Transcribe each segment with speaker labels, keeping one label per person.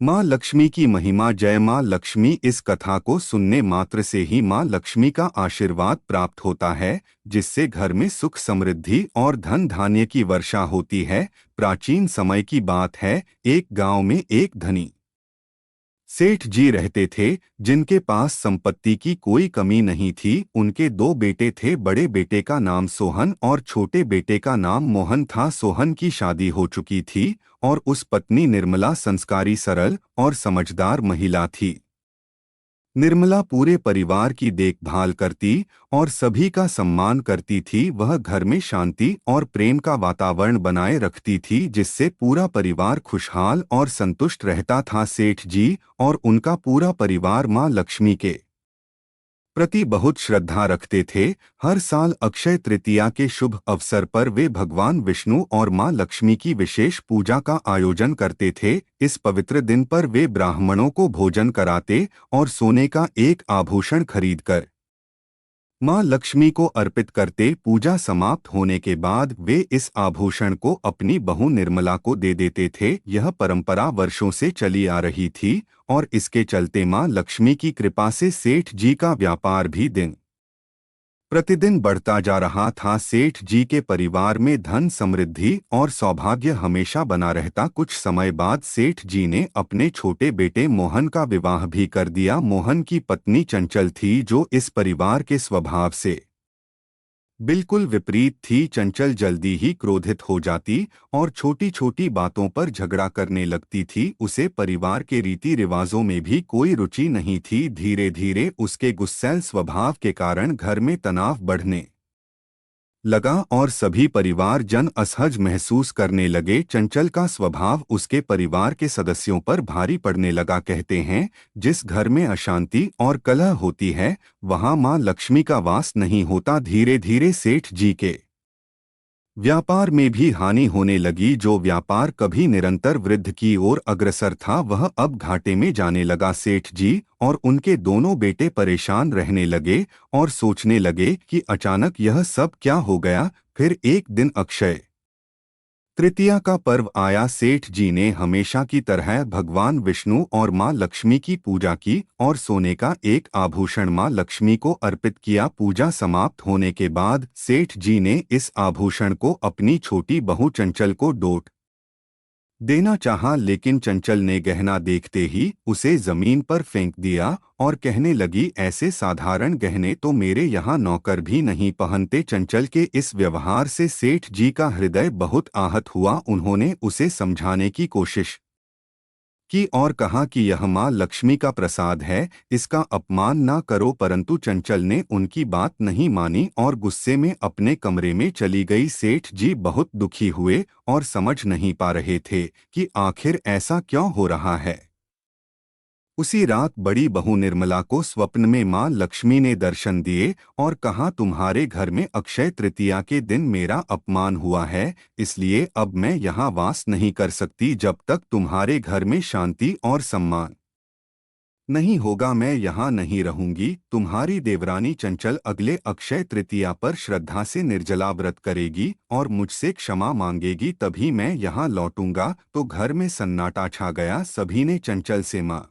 Speaker 1: माँ लक्ष्मी की महिमा। जय माँ लक्ष्मी। इस कथा को सुनने मात्र से ही माँ लक्ष्मी का आशीर्वाद प्राप्त होता है, जिससे घर में सुख समृद्धि और धन धान्य की वर्षा होती है। प्राचीन समय की बात है, एक गांव में एक धनी सेठ जी रहते थे, जिनके पास संपत्ति की कोई कमी नहीं थी। उनके दो बेटे थे। बड़े बेटे का नाम सोहन और छोटे बेटे का नाम मोहन था। सोहन की शादी हो चुकी थी और उस पत्नी निर्मला संस्कारी, सरल और समझदार महिला थी। निर्मला पूरे परिवार की देखभाल करती और सभी का सम्मान करती थी। वह घर में शांति और प्रेम का वातावरण बनाए रखती थी, जिससे पूरा परिवार खुशहाल और संतुष्ट रहता था। सेठ जी और उनका पूरा परिवार माँ लक्ष्मी के प्रति बहुत श्रद्धा रखते थे। हर साल अक्षय तृतीया के शुभ अवसर पर वे भगवान विष्णु और मां लक्ष्मी की विशेष पूजा का आयोजन करते थे। इस पवित्र दिन पर वे ब्राह्मणों को भोजन कराते और सोने का एक आभूषण खरीदकर मां लक्ष्मी को अर्पित करते। पूजा समाप्त होने के बाद वे इस आभूषण को अपनी बहू निर्मला को दे देते थे। यह परंपरा वर्षों से चली आ रही थी और इसके चलते मां लक्ष्मी की कृपा से सेठ जी का व्यापार भी दिन प्रतिदिन बढ़ता जा रहा था। सेठ जी के परिवार में धन समृद्धि और सौभाग्य हमेशा बना रहता। कुछ समय बाद सेठ जी ने अपने छोटे बेटे मोहन का विवाह भी कर दिया। मोहन की पत्नी चंचल थी, जो इस परिवार के स्वभाव से बिल्कुल विपरीत थी। चंचल जल्दी ही क्रोधित हो जाती और छोटी छोटी बातों पर झगड़ा करने लगती थी। उसे परिवार के रीति रिवाजों में भी कोई रुचि नहीं थी। धीरे धीरे उसके गुस्सैल स्वभाव के कारण घर में तनाव बढ़ने लगा और सभी परिवार जन असहज महसूस करने लगे। चंचल का स्वभाव उसके परिवार के सदस्यों पर भारी पड़ने लगा। कहते हैं, जिस घर में अशांति और कलह होती है, वहां मां लक्ष्मी का वास नहीं होता। धीरे धीरे सेठ जी के व्यापार में भी हानि होने लगी। जो व्यापार कभी निरंतर वृद्धि की ओर अग्रसर था, वह अब घाटे में जाने लगा। सेठ जी और उनके दोनों बेटे परेशान रहने लगे और सोचने लगे कि अचानक यह सब क्या हो गया। फिर एक दिन अक्षय तृतीया का पर्व आया। सेठ जी ने हमेशा की तरह भगवान विष्णु और मां लक्ष्मी की पूजा की और सोने का एक आभूषण मां लक्ष्मी को अर्पित किया। पूजा समाप्त होने के बाद सेठ जी ने इस आभूषण को अपनी छोटी बहू चंचल को डोट देना चाहा, लेकिन चंचल ने गहना देखते ही उसे जमीन पर फेंक दिया और कहने लगी, ऐसे साधारण गहने तो मेरे यहाँ नौकर भी नहीं पहनते। चंचल के इस व्यवहार से सेठ जी का हृदय बहुत आहत हुआ। उन्होंने उसे समझाने की कोशिश की और कहा कि यह माँ लक्ष्मी का प्रसाद है, इसका अपमान ना करो। परंतु चंचल ने उनकी बात नहीं मानी और गुस्से में अपने कमरे में चली गई। सेठ जी बहुत दुखी हुए और समझ नहीं पा रहे थे कि आखिर ऐसा क्यों हो रहा है। उसी रात बड़ी बहू निर्मला को स्वप्न में मां लक्ष्मी ने दर्शन दिए और कहा, तुम्हारे घर में अक्षय तृतीया के दिन मेरा अपमान हुआ है, इसलिए अब मैं यहाँ वास नहीं कर सकती। जब तक तुम्हारे घर में शांति और सम्मान नहीं होगा, मैं यहाँ नहीं रहूंगी। तुम्हारी देवरानी चंचल अगले अक्षय तृतीया पर श्रद्धा से निर्जला व्रत करेगी और मुझसे क्षमा मांगेगी, तभी मैं यहाँ लौटूंगा। तो घर में सन्नाटा छा गया। सभी ने चंचल से मां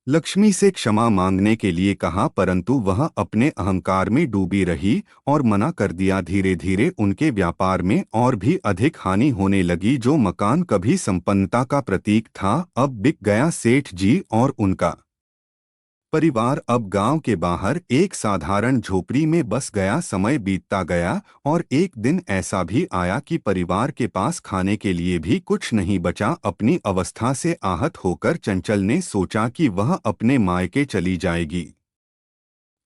Speaker 1: लक्ष्मी से क्षमा मांगने के लिए कहा, परंतु वह अपने अहंकार में डूबी रही और मना कर दिया। धीरे धीरे उनके व्यापार में और भी अधिक हानि होने लगी। जो मकान कभी संपन्नता का प्रतीक था, अब बिक गया। सेठ जी और उनका परिवार अब गांव के बाहर एक साधारण झोपड़ी में बस गया। समय बीतता गया और एक दिन ऐसा भी आया कि परिवार के पास खाने के लिए भी कुछ नहीं बचा। अपनी अवस्था से आहत होकर चंचल ने सोचा कि वह अपने मायके चली जाएगी।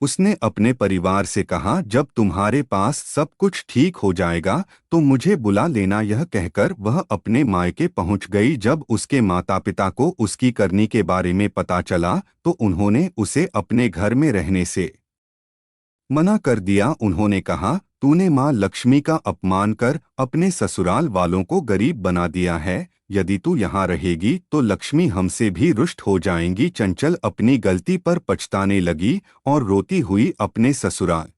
Speaker 1: उसने अपने परिवार से कहा, जब तुम्हारे पास सब कुछ ठीक हो जाएगा तो मुझे बुला लेना। यह कहकर वह अपने मायके पहुंच गई। जब उसके माता पिता को उसकी करनी के बारे में पता चला तो उन्होंने उसे अपने घर में रहने से मना कर दिया। उन्होंने कहा, तूने माँ लक्ष्मी का अपमान कर अपने ससुराल वालों को गरीब बना दिया है। यदि तू यहाँ रहेगी तो लक्ष्मी हमसे भी रुष्ट हो जाएंगी। चंचल अपनी गलती पर पछताने लगी और रोती हुई अपने ससुराल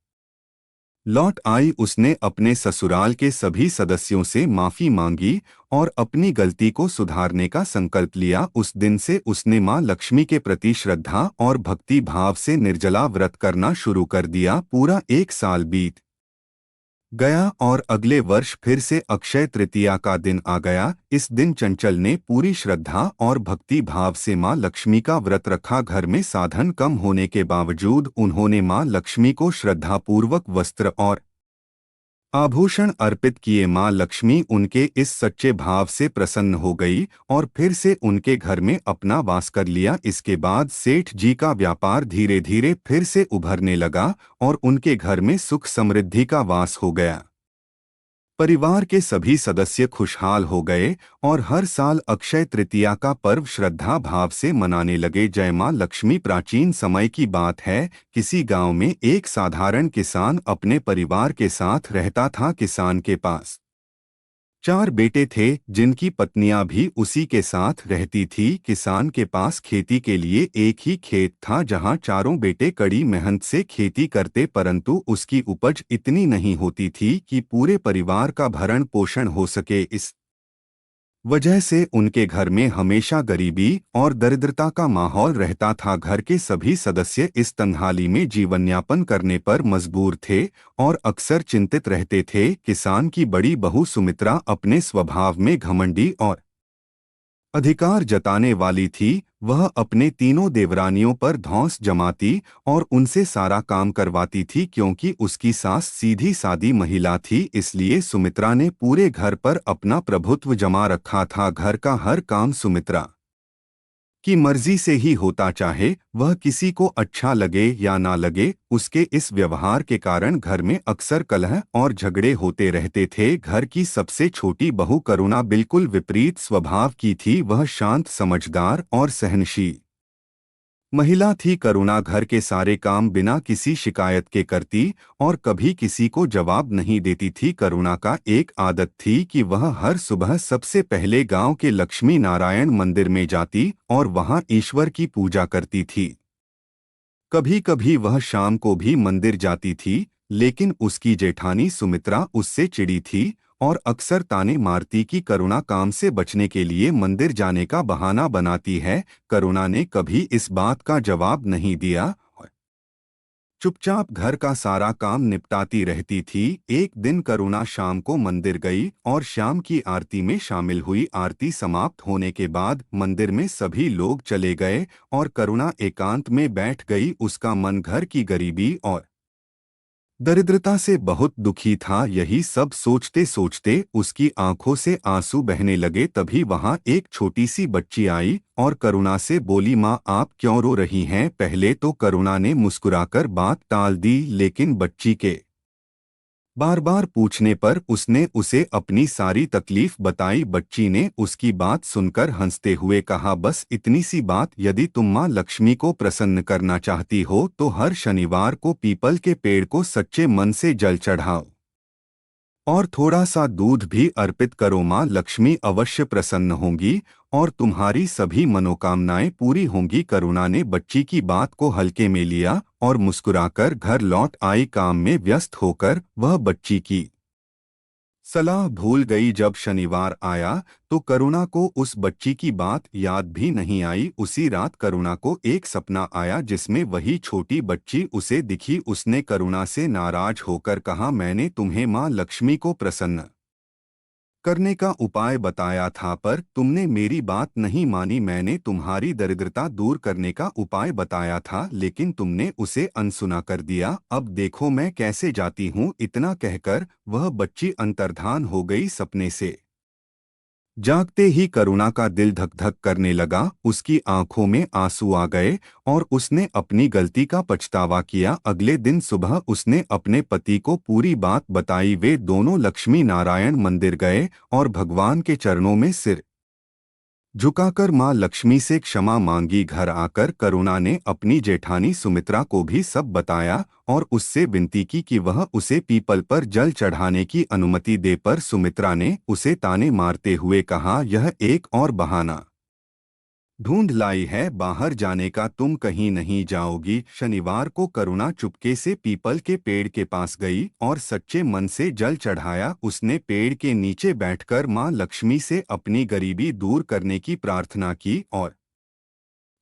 Speaker 1: लौट आई। उसने अपने ससुराल के सभी सदस्यों से माफी मांगी और अपनी गलती को सुधारने का संकल्प लिया। उस दिन से उसने मां लक्ष्मी के प्रति श्रद्धा और भक्ति भाव से निर्जला व्रत करना शुरू कर दिया। पूरा 1 साल बीत गया और अगले वर्ष फिर से अक्षय तृतीया का दिन आ गया। इस दिन चंचल ने पूरी श्रद्धा और भक्ति भाव से मां लक्ष्मी का व्रत रखा। घर में साधन कम होने के बावजूद उन्होंने मां लक्ष्मी को श्रद्धापूर्वक वस्त्र और आभूषण अर्पित किए। मां लक्ष्मी उनके इस सच्चे भाव से प्रसन्न हो गई और फिर से उनके घर में अपना वास कर लिया। इसके बाद सेठ जी का व्यापार धीरे धीरे फिर से उभरने लगा और उनके घर में सुख समृद्धि का वास हो गया। परिवार के सभी सदस्य खुशहाल हो गए और हर साल अक्षय तृतीया का पर्व श्रद्धा भाव से मनाने लगे। जय मां लक्ष्मी। प्राचीन समय की बात है, किसी गांव में एक साधारण किसान अपने परिवार के साथ रहता था। किसान के पास 4 बेटे थे, जिनकी पत्नियां भी उसी के साथ रहती थी। किसान के पास खेती के लिए एक ही खेत था, जहां चारों बेटे कड़ी मेहनत से खेती करते, परंतु उसकी उपज इतनी नहीं होती थी कि पूरे परिवार का भरण पोषण हो सके। इस वजह से उनके घर में हमेशा गरीबी और दरिद्रता का माहौल रहता था। घर के सभी सदस्य इस तंहाली में जीवनयापन करने पर मजबूर थे और अक्सर चिंतित रहते थे। किसान की बड़ी बहू सुमित्रा अपने स्वभाव में घमंडी और अधिकार जताने वाली थी। वह अपने तीनों देवरानियों पर धौंस जमाती और उनसे सारा काम करवाती थी। क्योंकि उसकी सास सीधी सादी महिला थी, इसलिए सुमित्रा ने पूरे घर पर अपना प्रभुत्व जमा रखा था। घर का हर काम सुमित्रा की मर्जी से ही होता, चाहे वह किसी को अच्छा लगे या ना लगे। उसके इस व्यवहार के कारण घर में अक्सर कलह और झगड़े होते रहते थे। घर की सबसे छोटी बहू करुणा बिल्कुल विपरीत स्वभाव की थी। वह शांत, समझदार और सहनशील महिला थी। करुणा घर के सारे काम बिना किसी शिकायत के करती और कभी किसी को जवाब नहीं देती थी। करुणा का एक आदत थी कि वह हर सुबह सबसे पहले गांव के लक्ष्मी नारायण मंदिर में जाती और वहां ईश्वर की पूजा करती थी। कभी कभी वह शाम को भी मंदिर जाती थी, लेकिन उसकी जेठानी सुमित्रा उससे चिढ़ी थी और अक्सर ताने मारती कि करुणा काम से बचने के लिए मंदिर जाने का बहाना बनाती है। करुणा ने कभी इस बात का जवाब नहीं दिया और चुपचाप घर का सारा काम निपटाती रहती थी। एक दिन करुणा शाम को मंदिर गई और शाम की आरती में शामिल हुई। आरती समाप्त होने के बाद मंदिर में सभी लोग चले गए और करुणा एकांत में बैठ गई। उसका मन घर की गरीबी और दरिद्रता से बहुत दुखी था। यही सब सोचते सोचते उसकी आंखों से आंसू बहने लगे। तभी वहां एक छोटी सी बच्ची आई और करुणा से बोली, माँ आप क्यों रो रही हैं? पहले तो करुणा ने मुस्कुराकर बात टाल दी, लेकिन बच्ची के बार बार पूछने पर उसने उसे अपनी सारी तकलीफ बताई। बच्ची ने उसकी बात सुनकर हंसते हुए कहा, बस इतनी सी बात, यदि तुम माँ लक्ष्मी को प्रसन्न करना चाहती हो तो हर शनिवार को पीपल के पेड़ को सच्चे मन से जल चढ़ाओ और थोड़ा सा दूध भी अर्पित करो। माँ लक्ष्मी अवश्य प्रसन्न होंगी और तुम्हारी सभी मनोकामनाएं पूरी होंगी। करुणा ने बच्ची की बात को हल्के में लिया और मुस्कुराकर घर लौट आई। काम में व्यस्त होकर वह बच्ची की सलाह भूल गई। जब शनिवार आया तो करुणा को उस बच्ची की बात याद भी नहीं आई। उसी रात करुणा को एक सपना आया जिसमें वही छोटी बच्ची उसे दिखी। उसने करुणा से नाराज होकर कहा, मैंने तुम्हें माँ लक्ष्मी को प्रसन्न करने का उपाय बताया था, पर तुमने मेरी बात नहीं मानी। मैंने तुम्हारी दरिद्रता दूर करने का उपाय बताया था, लेकिन तुमने उसे अनसुना कर दिया। अब देखो मैं कैसे जाती हूँ। इतना कहकर वह बच्ची अंतर्धान हो गई। सपने से जागते ही करुणा का दिल धक धक करने लगा। उसकी आंखों में आंसू आ गए और उसने अपनी गलती का पछतावा किया। अगले दिन सुबह उसने अपने पति को पूरी बात बताई। वे दोनों लक्ष्मी नारायण मंदिर गए और भगवान के चरणों में सिर झुकाकर मां लक्ष्मी से क्षमा मांगी। घर आकर करुणा ने अपनी जेठानी सुमित्रा को भी सब बताया और उससे विनती की कि वह उसे पीपल पर जल चढ़ाने की अनुमति दे, पर सुमित्रा ने उसे ताने मारते हुए कहा, यह एक और बहाना ढूंढ लाई है, बाहर जाने का तुम कहीं नहीं जाओगी। शनिवार को करुणा चुपके से पीपल के पेड़ के पास गई और सच्चे मन से जल चढ़ाया। उसने पेड़ के नीचे बैठकर मां लक्ष्मी से अपनी गरीबी दूर करने की प्रार्थना की और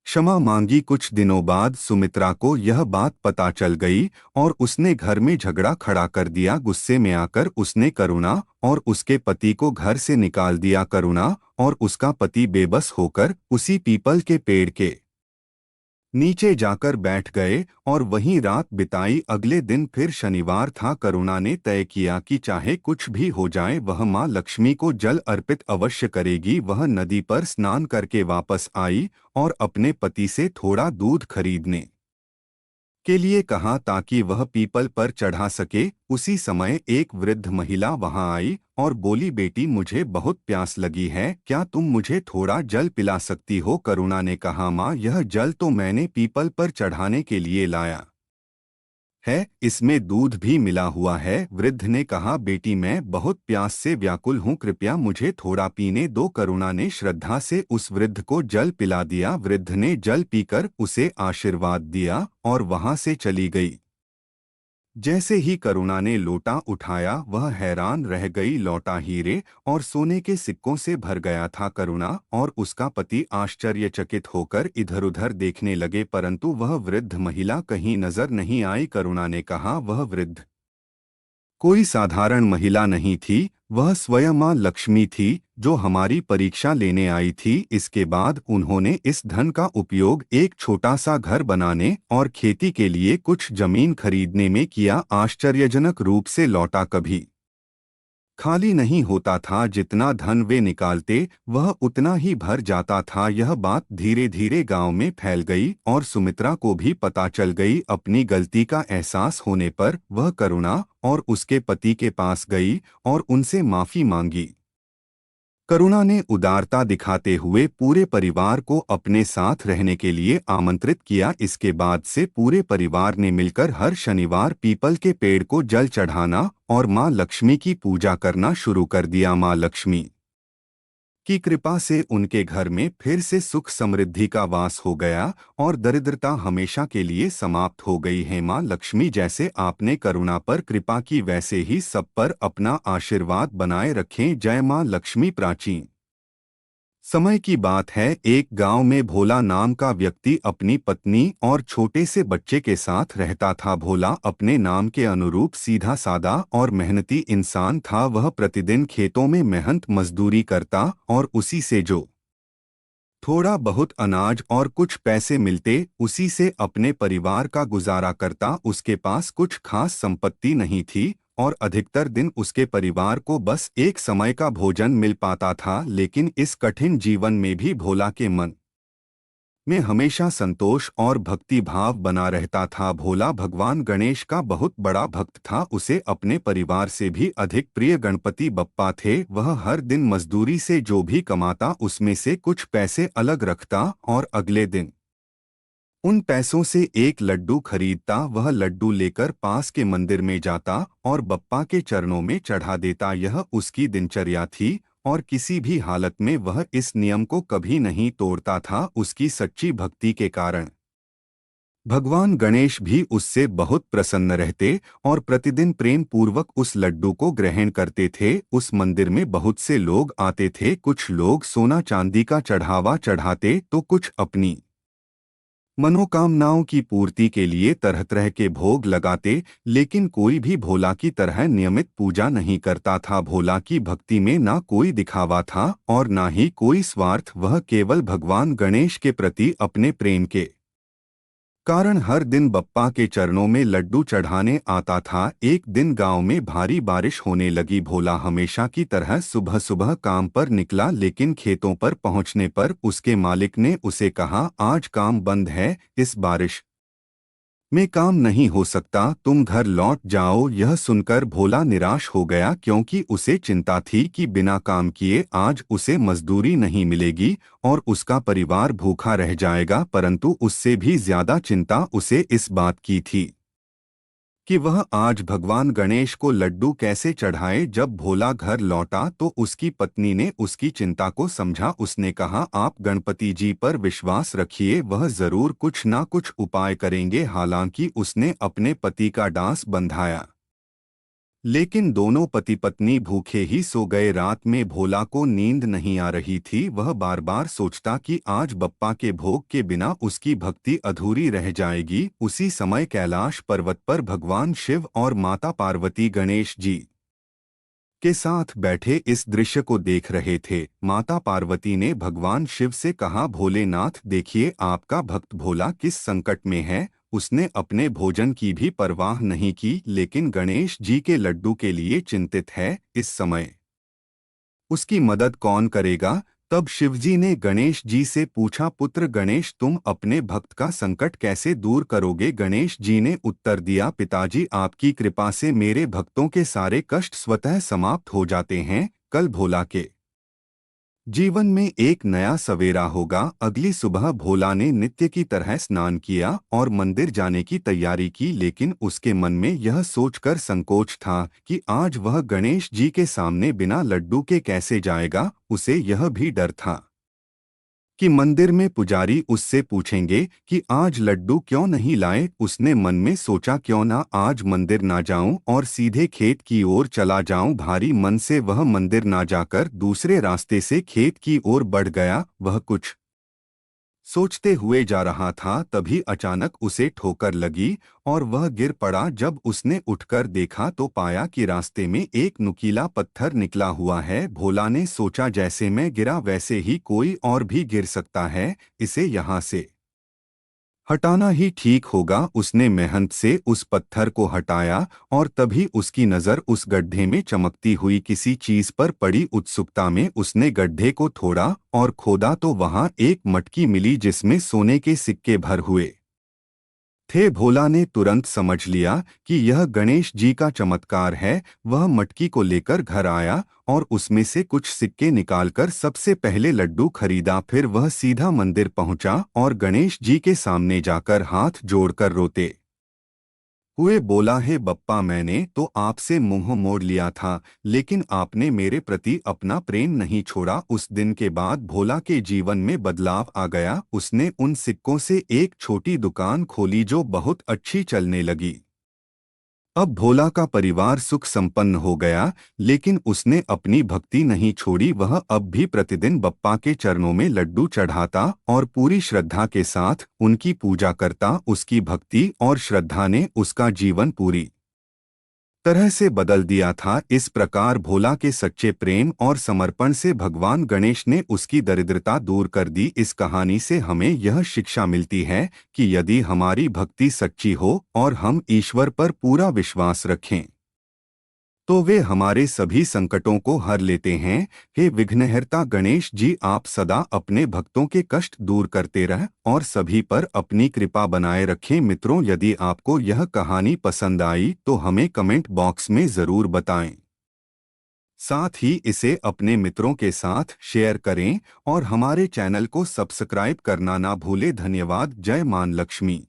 Speaker 1: क्षमा मांगी। कुछ दिनों बाद सुमित्रा को यह बात पता चल गई और उसने घर में झगड़ा खड़ा कर दिया। गुस्से में आकर उसने करुणा और उसके पति को घर से निकाल दिया। करुणा और उसका पति बेबस होकर उसी पीपल के पेड़ के नीचे जाकर बैठ गए और वहीं रात बिताई। अगले दिन फिर शनिवार था। करुणा ने तय किया कि चाहे कुछ भी हो जाए वह मां लक्ष्मी को जल अर्पित अवश्य करेगी। वह नदी पर स्नान करके वापस आई और अपने पति से थोड़ा दूध खरीदने के लिए कहा ताकि वह पीपल पर चढ़ा सके। उसी समय एक वृद्ध महिला वहां आई और बोली, बेटी मुझे बहुत प्यास लगी है, क्या तुम मुझे थोड़ा जल पिला सकती हो? करुणा ने कहा, माँ यह जल तो मैंने पीपल पर चढ़ाने के लिए लाया है, इसमें दूध भी मिला हुआ है। वृद्ध ने कहा, बेटी मैं बहुत प्यास से व्याकुल हूँ, कृपया मुझे थोड़ा पीने दो। करुणा ने श्रद्धा से उस वृद्ध को जल पिला दिया। वृद्ध ने जल पीकर उसे आशीर्वाद दिया और वहां से चली गई। जैसे ही करुणा ने लोटा उठाया वह हैरान रह गई। लौटा हीरे और सोने के सिक्कों से भर गया था। करुणा और उसका पति आश्चर्यचकित होकर इधर-उधर देखने लगे, परंतु वह वृद्ध महिला कहीं नजर नहीं आई। करुणा ने कहा, वह वृद्ध कोई साधारण महिला नहीं थी, वह स्वयं मां लक्ष्मी थी जो हमारी परीक्षा लेने आई थी। इसके बाद उन्होंने इस धन का उपयोग एक छोटा सा घर बनाने और खेती के लिए कुछ जमीन खरीदने में किया। आश्चर्यजनक रूप से लौटा कभी खाली नहीं होता था, जितना धन वे निकालते वह उतना ही भर जाता था। यह बात धीरे धीरे गांव में फैल गई और सुमित्रा को भी पता चल गई। अपनी गलती का एहसास होने पर वह करुणा और उसके पति के पास गई और उनसे माफी मांगी। करुणा ने उदारता दिखाते हुए पूरे परिवार को अपने साथ रहने के लिए आमंत्रित किया। इसके बाद से पूरे परिवार ने मिलकर हर शनिवार पीपल के पेड़ को जल चढ़ाना और मां लक्ष्मी की पूजा करना शुरू कर दिया। मां लक्ष्मी की कृपा से उनके घर में फिर से सुख समृद्धि का वास हो गया और दरिद्रता हमेशा के लिए समाप्त हो गई है। मां लक्ष्मी जैसे आपने करुणा पर कृपा की वैसे ही सब पर अपना आशीर्वाद बनाए रखें। जय मां लक्ष्मी। प्राचीन समय की बात है, एक गांव में भोला नाम का व्यक्ति अपनी पत्नी और छोटे से बच्चे के साथ रहता था। भोला अपने नाम के अनुरूप सीधा सादा और मेहनती इंसान था। वह प्रतिदिन खेतों में मेहनत मजदूरी करता और उसी से जो थोड़ा बहुत अनाज और कुछ पैसे मिलते उसी से अपने परिवार का गुजारा करता। उसके पास कुछ खास संपत्ति नहीं थी और अधिकतर दिन उसके परिवार को बस एक समय का भोजन मिल पाता था। लेकिन इस कठिन जीवन में भी भोला के मन में हमेशा संतोष और भक्ति भाव बना रहता था। भोला भगवान गणेश का बहुत बड़ा भक्त था। उसे अपने परिवार से भी अधिक प्रिय गणपति बप्पा थे। वह हर दिन मजदूरी से जो भी कमाता उसमें से कुछ पैसे अलग रखता और अगले दिन उन पैसों से एक लड्डू खरीदता। वह लड्डू लेकर पास के मंदिर में जाता और बप्पा के चरणों में चढ़ा देता। यह उसकी दिनचर्या थी और किसी भी हालत में वह इस नियम को कभी नहीं तोड़ता था। उसकी सच्ची भक्ति के कारण भगवान गणेश भी उससे बहुत प्रसन्न रहते और प्रतिदिन प्रेम पूर्वक उस लड्डू को ग्रहण करते थे। उस मंदिर में बहुत से लोग आते थे, कुछ लोग सोना चांदी का चढ़ावा चढ़ाते तो कुछ अपनी मनोकामनाओं की पूर्ति के लिए तरह तरह के भोग लगाते, लेकिन कोई भी भोला की तरह नियमित पूजा नहीं करता था। भोला की भक्ति में ना कोई दिखावा था और ना ही कोई स्वार्थ। वह केवल भगवान गणेश के प्रति अपने प्रेम के कारण हर दिन बप्पा के चरणों में लड्डू चढ़ाने आता था। एक दिन गांव में भारी बारिश होने लगी। भोला हमेशा की तरह सुबह सुबह काम पर निकला, लेकिन खेतों पर पहुंचने पर उसके मालिक ने उसे कहा, आज काम बंद है, इस बारिश में काम नहीं हो सकता, तुम घर लौट जाओ। यह सुनकर भोला निराश हो गया, क्योंकि उसे चिंता थी कि बिना काम किए आज उसे मजदूरी नहीं मिलेगी और उसका परिवार भूखा रह जाएगा। परंतु उससे भी ज्यादा चिंता उसे इस बात की थी कि वह आज भगवान गणेश को लड्डू कैसे चढ़ाए। जब भोला घर लौटा तो उसकी पत्नी ने उसकी चिंता को समझा। उसने कहा, आप गणपति जी पर विश्वास रखिए, वह जरूर कुछ ना कुछ उपाय करेंगे। हालांकि उसने अपने पति का डांस बंधाया, लेकिन दोनों पति पत्नी भूखे ही सो गए। रात में भोला को नींद नहीं आ रही थी। वह बार बार सोचता कि आज बप्पा के भोग के बिना उसकी भक्ति अधूरी रह जाएगी। उसी समय कैलाश पर्वत पर भगवान शिव और माता पार्वती गणेश जी के साथ बैठे इस दृश्य को देख रहे थे। माता पार्वती ने भगवान शिव से कहा, भोलेनाथ देखिए, आपका भक्त भोला किस संकट में है। उसने अपने भोजन की भी परवाह नहीं की, लेकिन गणेश जी के लड्डू के लिए चिंतित है। इस समय उसकी मदद कौन करेगा? तब शिवजी ने गणेश जी से पूछा, पुत्र गणेश, तुम अपने भक्त का संकट कैसे दूर करोगे? गणेश जी ने उत्तर दिया, पिताजी, आपकी कृपा से मेरे भक्तों के सारे कष्ट स्वतः समाप्त हो जाते हैं। कल भोला के जीवन में एक नया सवेरा होगा। अगली सुबह भोला ने नित्य की तरह स्नान किया और मंदिर जाने की तैयारी की, लेकिन उसके मन में यह सोचकर संकोच था कि आज वह गणेश जी के सामने बिना लड्डू के कैसे जाएगा। उसे यह भी डर था कि मंदिर में पुजारी उससे पूछेंगे कि आज लड्डू क्यों नहीं लाए। उसने मन में सोचा, क्यों ना आज मंदिर ना जाऊं और सीधे खेत की ओर चला जाऊं। भारी मन से वह मंदिर ना जाकर दूसरे रास्ते से खेत की ओर बढ़ गया। वह कुछ सोचते हुए जा रहा था, तभी अचानक उसे ठोकर लगी और वह गिर पड़ा। जब उसने उठकर देखा तो पाया कि रास्ते में एक नुकीला पत्थर निकला हुआ है। भोला ने सोचा, जैसे मैं गिरा वैसे ही कोई और भी गिर सकता है, इसे यहाँ से हटाना ही ठीक होगा। उसने मेहनत से उस पत्थर को हटाया और तभी उसकी नज़र उस गड्ढे में चमकती हुई किसी चीज पर पड़ी। उत्सुकता में उसने गड्ढे को थोड़ा और खोदा तो वहां एक मटकी मिली जिसमें सोने के सिक्के भर हुए थे। भोला ने तुरंत समझ लिया कि यह गणेश जी का चमत्कार है। वह मटकी को लेकर घर आया और उसमें से कुछ सिक्के निकालकर सबसे पहले लड्डू खरीदा। फिर वह सीधा मंदिर पहुंचा और गणेश जी के सामने जाकर हाथ जोड़कर रोते हुए बोला, है बप्पा, मैंने तो आपसे मुंह मोड़ लिया था, लेकिन आपने मेरे प्रति अपना प्रेम नहीं छोड़ा। उस दिन के बाद भोला के जीवन में बदलाव आ गया। उसने उन सिक्कों से एक छोटी दुकान खोली जो बहुत अच्छी चलने लगी। अब भोला का परिवार सुख संपन्न हो गया, लेकिन उसने अपनी भक्ति नहीं छोड़ी। वह अब भी प्रतिदिन बप्पा के चरणों में लड्डू चढ़ाता और पूरी श्रद्धा के साथ उनकी पूजा करता। उसकी भक्ति और श्रद्धा ने उसका जीवन पूरी तरह से बदल दिया था। इस प्रकार भोला के सच्चे प्रेम और समर्पण से भगवान गणेश ने उसकी दरिद्रता दूर कर दी। इस कहानी से हमें यह शिक्षा मिलती है कि यदि हमारी भक्ति सच्ची हो और हम ईश्वर पर पूरा विश्वास रखें तो वे हमारे सभी संकटों को हर लेते हैं। हे विघ्नहर्ता गणेश जी, आप सदा अपने भक्तों के कष्ट दूर करते रह और सभी पर अपनी कृपा बनाए रखें। मित्रों, यदि आपको यह कहानी पसंद आई तो हमें कमेंट बॉक्स में ज़रूर बताएं। साथ ही इसे अपने मित्रों के साथ शेयर करें और हमारे चैनल को सब्सक्राइब करना ना भूलें। धन्यवाद। जय मां लक्ष्मी।